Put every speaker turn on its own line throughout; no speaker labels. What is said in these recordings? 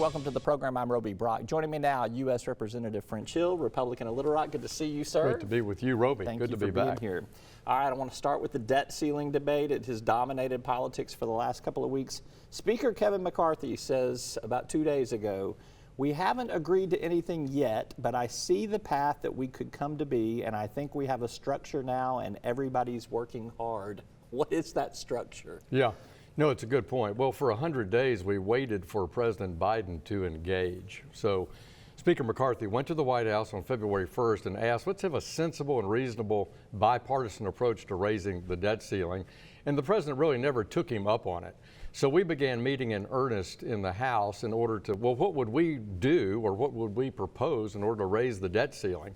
Welcome to the program. I'm Roby Brock. Joining me now, U.S. Representative French Hill, Republican of Little Rock. Good to see you, sir.
Great to be with you, Roby.
Thank
Good
you
to be
for being
back
here. All right, I want to start with the debt ceiling debate. It has dominated politics for the last couple of weeks. Speaker Kevin McCarthy says about 2 days ago, "We haven't agreed to anything yet, but I see the path that we could come to be, and I think we have a structure now, and everybody's working hard." What is that structure?
Yeah, no, it's a good point. Well, for 100 days, we waited for President Biden to engage. So Speaker McCarthy went to the White House on February 1st and asked, let's have a sensible and reasonable bipartisan approach to raising the debt ceiling. And the president really never took him up on it. So we began meeting in earnest in the House in order to, well, what would we do or what would we propose in order to raise the debt ceiling?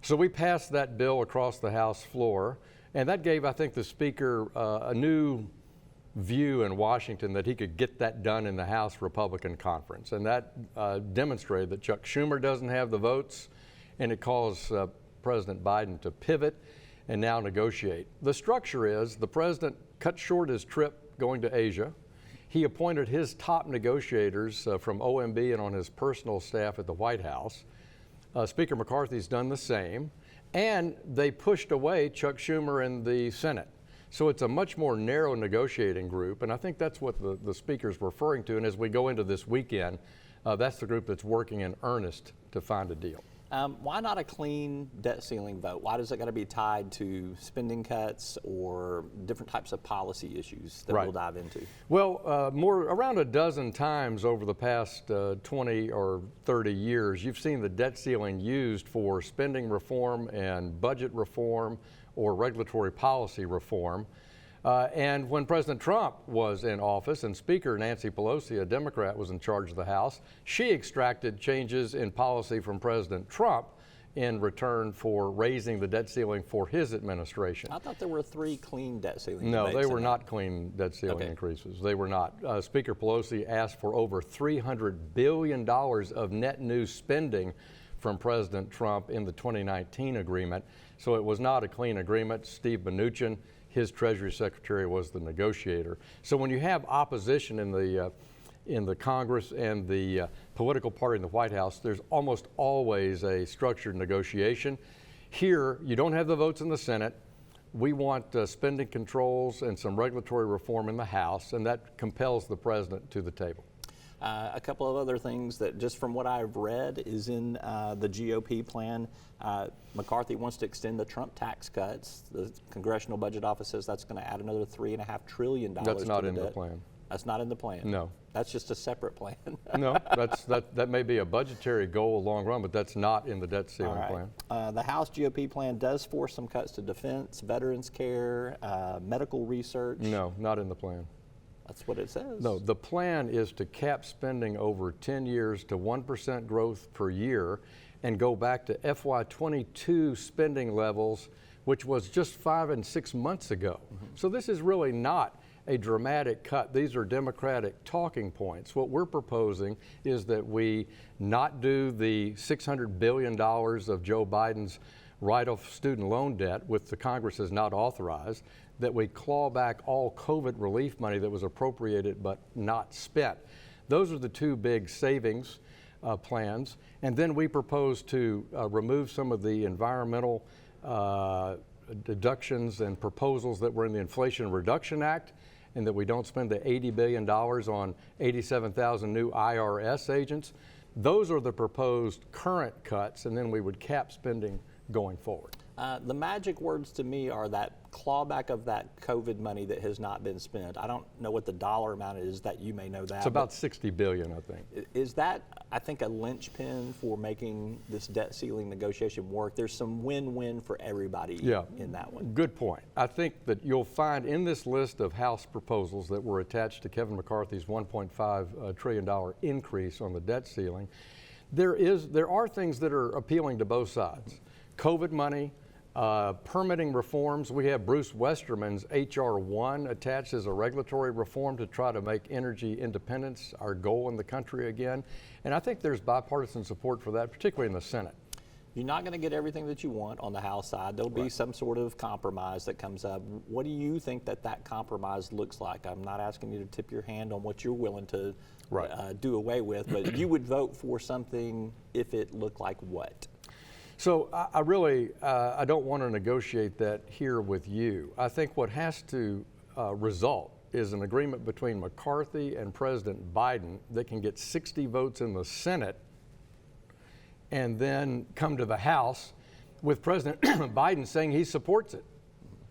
So we passed that bill across the House floor, and that gave, I think, the Speaker a new view in Washington that he could get that done in the House Republican Conference. And that demonstrated that Chuck Schumer doesn't have the votes, and it caused President Biden to pivot and now negotiate. The structure is the president cut short his trip going to Asia. He appointed his top negotiators from OMB and on his personal staff at the White House. Speaker McCarthy's done the same, and they pushed away Chuck Schumer in the Senate. So it's a much more narrow negotiating group, and I think that's what the Speaker's referring to. And as we go into this weekend, that's the group that's working in earnest to find a deal.
Why not a clean debt ceiling vote? Why does it got to be tied to spending cuts or different types of policy issues that we'll dive into? Well,
around a dozen times over the past 20 or 30 years, you've seen the debt ceiling used for spending reform and budget reform or regulatory policy reform. And when President Trump was in office and Speaker Nancy Pelosi, a Democrat, was in charge of the House, she extracted changes in policy from President Trump in return for raising the debt ceiling for his administration.
I thought there were 3 clean debt ceiling
No, they were not clean debt ceiling increases. They were not. Speaker Pelosi asked for over $300 billion of net new spending from President Trump in the 2019 agreement. So it was not a clean agreement. Steve Mnuchin, his Treasury Secretary, was the negotiator. So when you have opposition in the Congress and the political party in the White House, there's almost always a structured negotiation. Here, you don't have the votes in the Senate. We want spending controls and some regulatory reform in the House, and that compels the president to the table.
A couple of other things that, just from what I've read, is in the GOP plan. McCarthy wants to extend the Trump tax cuts. The Congressional Budget Office says that's going to add another $3.5 trillion.
That's not in the plan.
That's not in the plan?
No.
That's just a separate plan.
No, that may be a budgetary goal long run, but that's not in the debt ceiling plan.
The House GOP plan does force some cuts to defense, veterans care, medical research.
No, not in the plan.
That's what it says.
No, the plan is to cap spending over 10 years to 1% growth per year and go back to FY22 spending levels, which was just 5 and 6 months ago. So this is really not a dramatic cut. These are Democratic talking points. What we're proposing is that we not do the $600 billion of Joe Biden's write-off student loan debt, which the Congress has not authorized, that we claw back all COVID relief money that was appropriated but not spent. Those are the 2 big savings plans. And then we propose to remove some of the environmental deductions and proposals that were in the Inflation Reduction Act, and that we don't spend the $80 billion on 87,000 new IRS agents. Those are the proposed current cuts, and then we would cap spending going forward.
The magic words to me are that clawback of that COVID money that has not been spent. I don't know what the dollar amount is, that you may know that.
It's about $60 billion, I think.
Is that, I think, a linchpin for making this debt ceiling negotiation work? There's some win-win for everybody in that one.
Good point. I think that you'll find in this list of House proposals that were attached to Kevin McCarthy's $1.5 trillion increase on the debt ceiling, there are things that are appealing to both sides. COVID money, permitting reforms. We have Bruce Westerman's H.R. 1 attached as a regulatory reform to try to make energy independence our goal in the country again. And I think there's bipartisan support for that, particularly in the Senate.
You're not going to get everything that you want on the House side. There'll be some sort of compromise that comes up. What do you think that compromise looks like? I'm not asking you to tip your hand on what you're willing to do away with, but you would vote for something if it looked like what?
So I really, I don't want to negotiate that here with you. I think what has to result is an agreement between McCarthy and President Biden that can get 60 votes in the Senate and then come to the House with President Biden saying he supports it.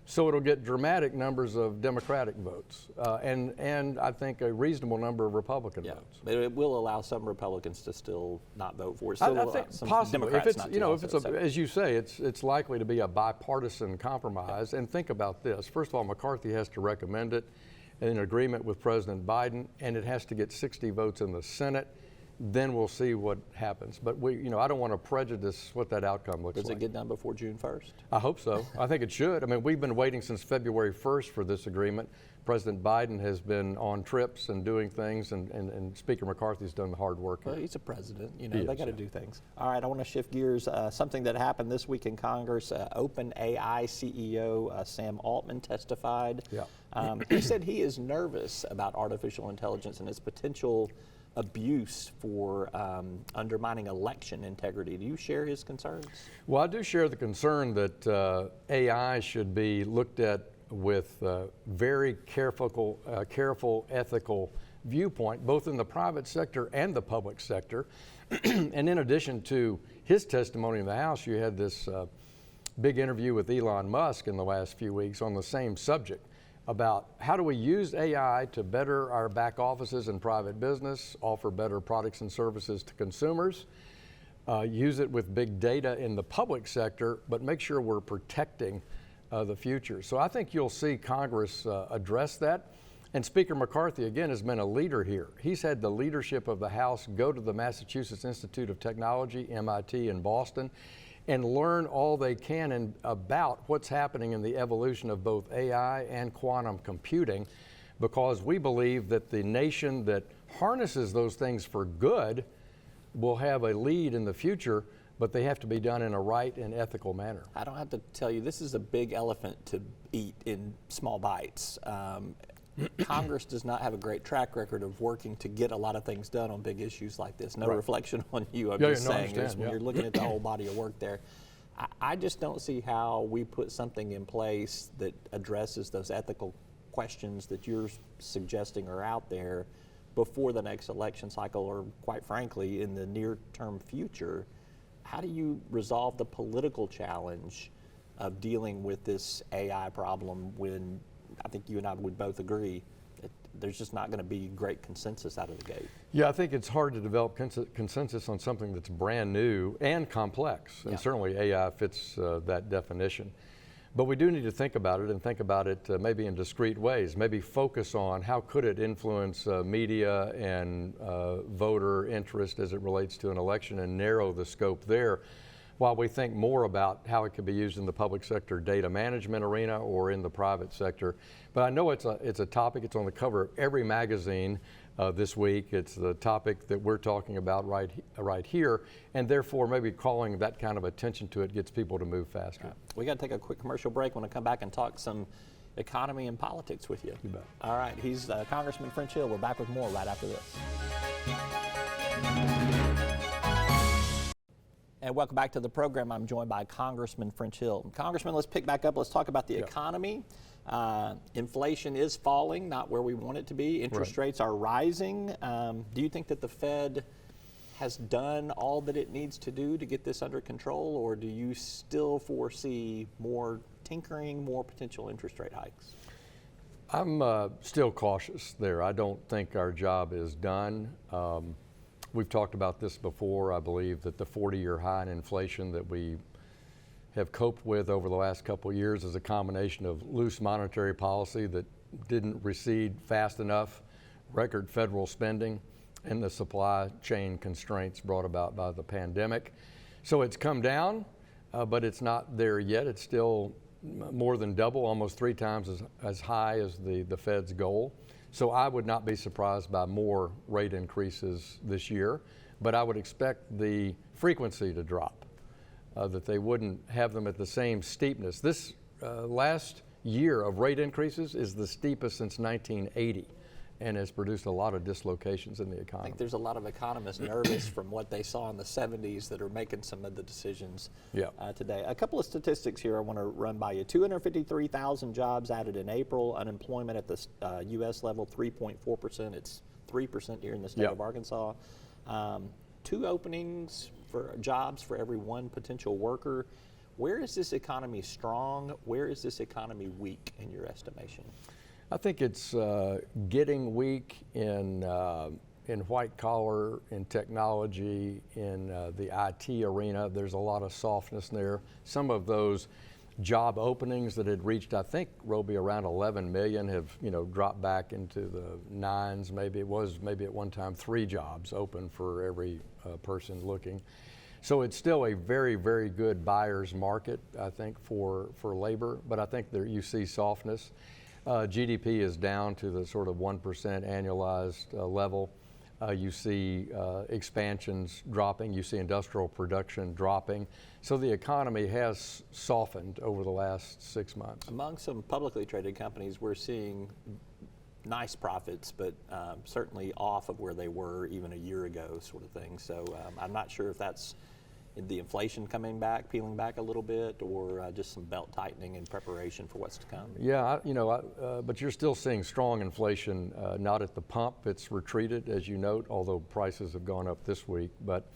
So it'll get dramatic numbers of Democratic votes and I think a reasonable number of Republican votes.
But it will allow some Republicans to still not vote for it.
I think possibly.
Democrats
if it's, as you say, it's likely to be a bipartisan compromise. And think about this. First of all, McCarthy has to recommend it in agreement with President Biden, and it has to get 60 votes in the Senate. Then we'll see what happens. But I don't want to prejudice what that outcome looks like.
Does it get done before June 1st?
I hope so. I think it should. I mean, we've been waiting since February 1st for this agreement. President Biden has been on trips and doing things, and Speaker McCarthy's done the hard work.
Well, he's a president. They got to do things. All right, I want to shift gears. Something that happened this week in Congress, OpenAI CEO Sam Altman testified. He said he is nervous about artificial intelligence and its potential abuse for undermining election integrity. Do you share his concerns?
Well, I do share the concern that AI should be looked at with very careful ethical viewpoint, both in the private sector and the public sector. And in addition to his testimony in the House, you had this big interview with Elon Musk in the last few weeks on the same subject about how do we use AI to better our back offices and private business, offer better products and services to consumers, use it with big data in the public sector, but make sure we're protecting the future. So I think you'll see Congress address that. And Speaker McCarthy, again, has been a leader here. He's had the leadership of the House go to the Massachusetts Institute of Technology, MIT in Boston, and learn all they can about what's happening in the evolution of both AI and quantum computing, because we believe that the nation that harnesses those things for good will have a lead in the future, but they have to be done in a right and ethical manner.
I don't have to tell you, this is a big elephant to eat in small bites. Congress does not have a great track record of working to get a lot of things done on big issues like this. No reflection on you. I'm just saying this when you're looking at the whole body of work there. I just don't see how we put something in place that addresses those ethical questions that you're suggesting are out there before the next election cycle, or quite frankly, in the near-term future. How do you resolve the political challenge of dealing with this AI problem when I think you and I would both agree that there's just not going to be great consensus out of the gate?
Yeah, I think it's hard to develop consensus on something that's brand new and complex, and certainly AI fits that definition. But we do need to think about it, and think about it maybe in discrete ways. Maybe focus on how could it influence media and voter interest as it relates to an election, and narrow the scope there, while we think more about how it could be used in the public sector data management arena or in the private sector. But I know it's a topic, it's on the cover of every magazine this week. It's the topic that we're talking about right here, and therefore maybe calling that kind of attention to it gets people to move faster.
We got to take a quick commercial break. I want to come back and talk some economy and politics with you.
You bet.
All right, he's Congressman French Hill. We're back with more right after this. And welcome back to the program. I'm joined by Congressman French Hill. Congressman, let's pick back up. Let's talk about the economy. Inflation is falling, not where we want it to be. Interest rates are rising. Do you think that the Fed has done all that it needs to do to get this under control, or do you still foresee more tinkering, more potential interest rate hikes?
I'm still cautious there. I don't think our job is done. We've talked about this before. I believe that the 40-year high in inflation that we have coped with over the last couple of years is a combination of loose monetary policy that didn't recede fast enough, record federal spending, and the supply chain constraints brought about by the pandemic. So it's come down, but it's not there yet. It's still more than double, almost 3 times as high as the Fed's goal. So I would not be surprised by more rate increases this year, but I would expect the frequency to drop. that they wouldn't have them at the same steepness. This last year of rate increases is the steepest since 1980. And has produced a lot of dislocations in the
I
economy.
think there's a lot of economists nervous from what they saw in the 70s that are making some of the decisions today. A couple of statistics here I want to run by you. 253,000 jobs added in April. Unemployment at the U.S. level, 3.4%. It's 3% here in the state of Arkansas. 2 openings for jobs for every 1 potential worker. Where is this economy strong? Where is this economy weak in your estimation?
I think it's getting weak in white collar, in technology, in the IT arena. There's a lot of softness there. Some of those job openings that had reached, I think, Roby, around 11 million have dropped back into the 9s. Maybe it was at one time 3 jobs open for every person looking. So it's still a very, very good buyer's market, I think, for labor. But I think there you see softness. GDP is down to the sort of 1% annualized level. You see expansions dropping. You see industrial production dropping. So the economy has softened over the last 6 months.
Among some publicly traded companies, we're seeing nice profits, but certainly off of where they were even a year ago, sort of thing. So I'm not sure if that's the inflation coming back, peeling back a little bit, or just some belt tightening in preparation for what's to come?
Yeah, but you're still seeing strong inflation, not at the pump. It's retreated, as you note, although prices have gone up this week. But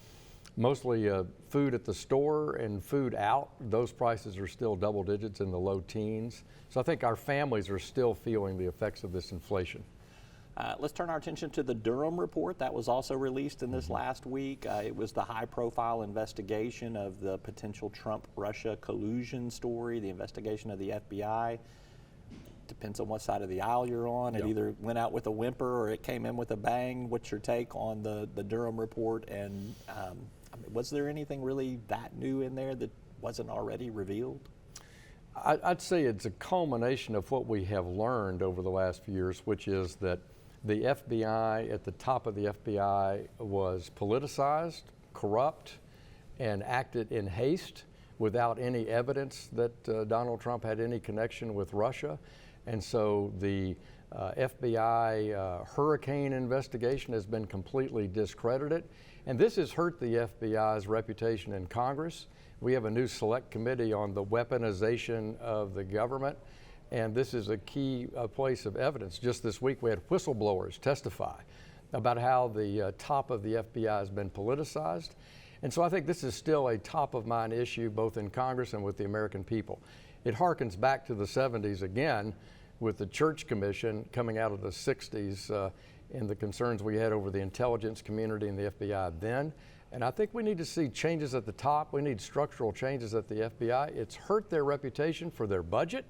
mostly food at the store and food out, those prices are still double digits in the low teens. So I think our families are still feeling the effects of this inflation.
Let's turn our attention to the Durham report that was also released in this last week. It was the high-profile investigation of the potential Trump-Russia collusion story, the investigation of the FBI. Depends on what side of the aisle you're on. It either went out with a whimper or it came in with a bang. What's your take on the Durham report? And was there anything really that new in there that wasn't already revealed?
I'd say it's a culmination of what we have learned over the last few years, which is that the FBI, at the top of the FBI, was politicized, corrupt, and acted in haste without any evidence that Donald Trump had any connection with Russia. And so the FBI hurricane investigation has been completely discredited. And this has hurt the FBI's reputation in Congress. We have a new select committee on the weaponization of the government. And this is a key place of evidence. Just this week, we had whistleblowers testify about how the top of the FBI has been politicized. And so I think this is still a top-of-mind issue, both in Congress and with the American people. It harkens back to the 70s again, with the Church Commission coming out of the 60s and the concerns we had over the intelligence community and the FBI then. And I think we need to see changes at the top. We need structural changes at the FBI. It's hurt their reputation for their budget.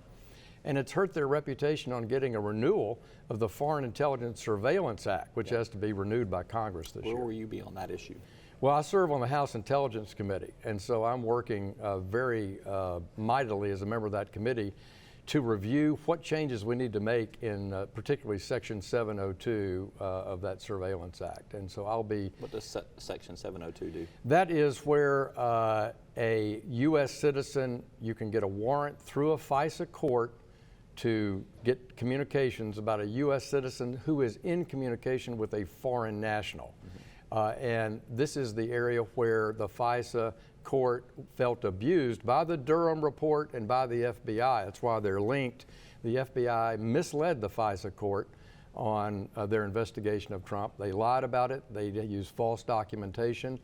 And it's hurt their reputation on getting a renewal of the Foreign Intelligence Surveillance Act, which has to be renewed by Congress this year.
Where will you be on that issue?
Well, I serve on the House Intelligence Committee, and so I'm working very mightily as a member of that committee to review what changes we need to make in particularly Section 702 of that Surveillance Act. And so I'll be...
What does Section 702 do?
That is where a U.S. citizen, you can get a warrant through a FISA court to get communications about a U.S. citizen who is in communication with a foreign national. And this is the area where the FISA court felt abused by the Durham report and by the FBI. That's why they're linked. The FBI misled the FISA court on their investigation of Trump. They lied about it. They used false documentation.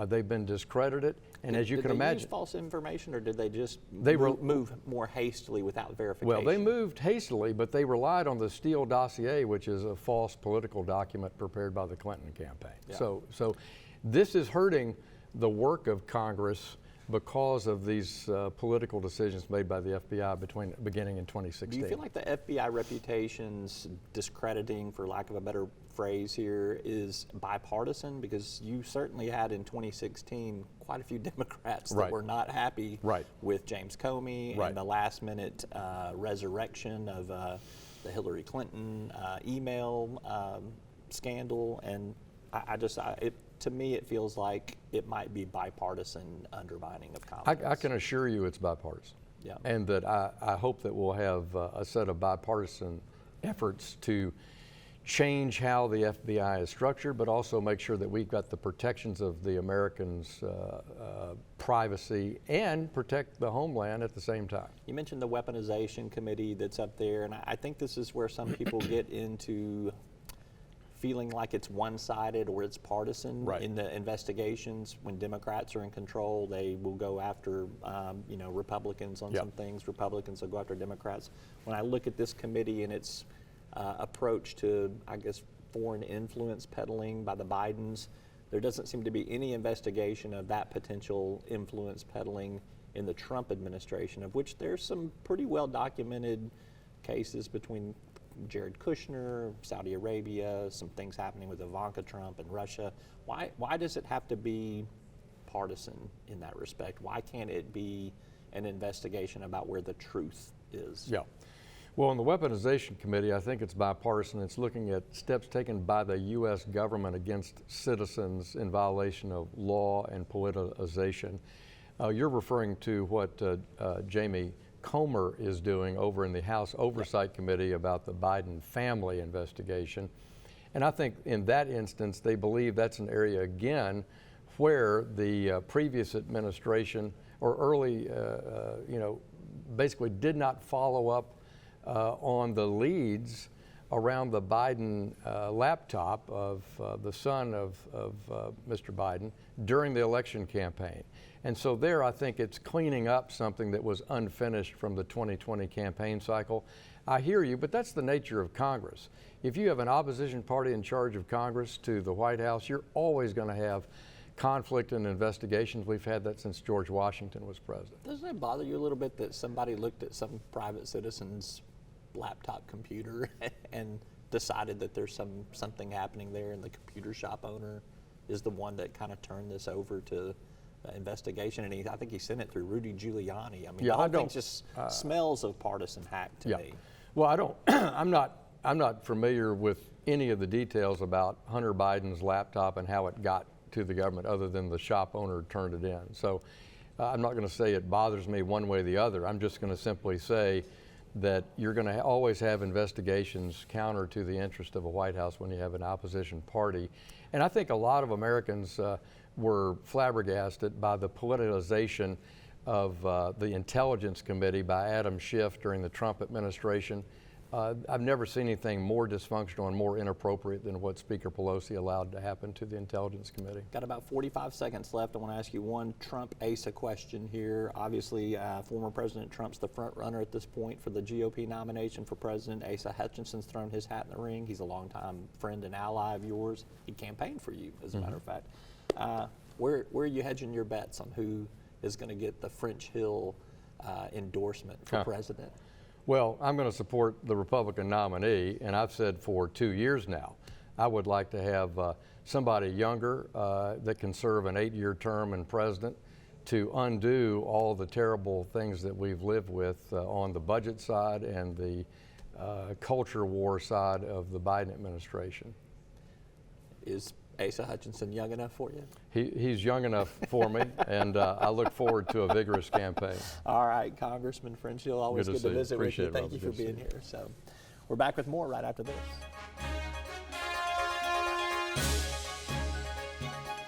They've been discredited. And as you can imagine...
Did they use false information, or did they just move more hastily without verification?
Well, they moved hastily, but they relied on the Steele dossier, which is a false political document prepared by the Clinton campaign. Yeah. So this is hurting the work of Congress because of these political decisions made by the FBI beginning in 2016.
Do you feel like the FBI reputation's discrediting, for lack of a better phrase here, is bipartisan? Because you certainly had in 2016 quite a few Democrats that were not happy with James Comey and the last-minute resurrection of the Hillary Clinton email scandal, and to me, it feels like it might be bipartisan undermining of confidence.
I can assure you it's bipartisan.
Yeah.
And that I hope that we'll have a set of bipartisan efforts to change how the FBI is structured, but also make sure that we've got the protections of the Americans' privacy and protect the homeland at the same time.
You mentioned the Weaponization Committee that's up there, and I think this is where some people get into feeling like it's one-sided or it's partisan.
Right.
In the investigations. When Democrats are in control, they will go after Republicans on
Yep.
some things. Republicans will go after Democrats. When I look at this committee and its approach to, I guess, foreign influence peddling by the Bidens, there doesn't seem to be any investigation of that potential influence peddling in the Trump administration, of which there's some pretty well documented cases between Jared Kushner, Saudi Arabia, some things happening with Ivanka Trump and Russia. Why does it have to be partisan in that respect? Why can't it be an investigation about where the truth is?
Yeah. Well, in the Weaponization Committee, I think it's bipartisan. It's looking at steps taken by the U.S. government against citizens in violation of law and politicization. You're referring to what Jamie Comer is doing over in the House Oversight Committee about the Biden family investigation. And I think in that instance, they believe that's an area, again, where the previous administration or early, basically did not follow up on the leads around the Biden laptop of the son of Mr. Biden during the election campaign. And so there, I think it's cleaning up something that was unfinished from the 2020 campaign cycle. I hear you, but that's the nature of Congress. If you have an opposition party in charge of Congress to the White House, you're always going to have conflict and investigations. We've had that since George Washington was president.
Doesn't it bother you a little bit that somebody looked at some private citizen's laptop computer and decided that there's something happening there, and the computer shop owner is the one that kind of turned this over to investigation, and I think he sent it through Rudy Giuliani. I mean,
Yeah,
the whole
I
thing
don't-
just smells of partisan hack to me.
Well, I don't. I'm not familiar with any of the details about Hunter Biden's laptop and how it got to the government, other than the shop owner turned it in. So I'm not going to say it bothers me one way or the other. I'm just going to simply say that you're going to always have investigations counter to the interest of a White House when you have an opposition party. And I think a lot of Americans were flabbergasted by the politicization of the Intelligence Committee by Adam Schiff during the Trump administration. I've never seen anything more dysfunctional and more inappropriate than what Speaker Pelosi allowed to happen to the Intelligence Committee.
Got about 45 seconds left. I want to ask you one Trump-Asa question here. Obviously, former President Trump's the front runner at this point for the GOP nomination for president. Asa Hutchinson's thrown his hat in the ring. He's a longtime friend and ally of yours. He campaigned for you, as a matter of fact. Where are you hedging your bets on who is going to get the French Hill endorsement for president?
Well, I'm going to support the Republican nominee, and I've said for 2 years now, I would like to have somebody younger that can serve an 8-year term in president to undo all the terrible things that we've lived with on the budget side and the culture war side of the Biden administration.
Is Asa Hutchinson young enough for you?
He's young enough for me, and I look forward to a vigorous campaign.
All right, Congressman French Hill, always good to visit with you. Thank you for being here. So we're back with more right after this.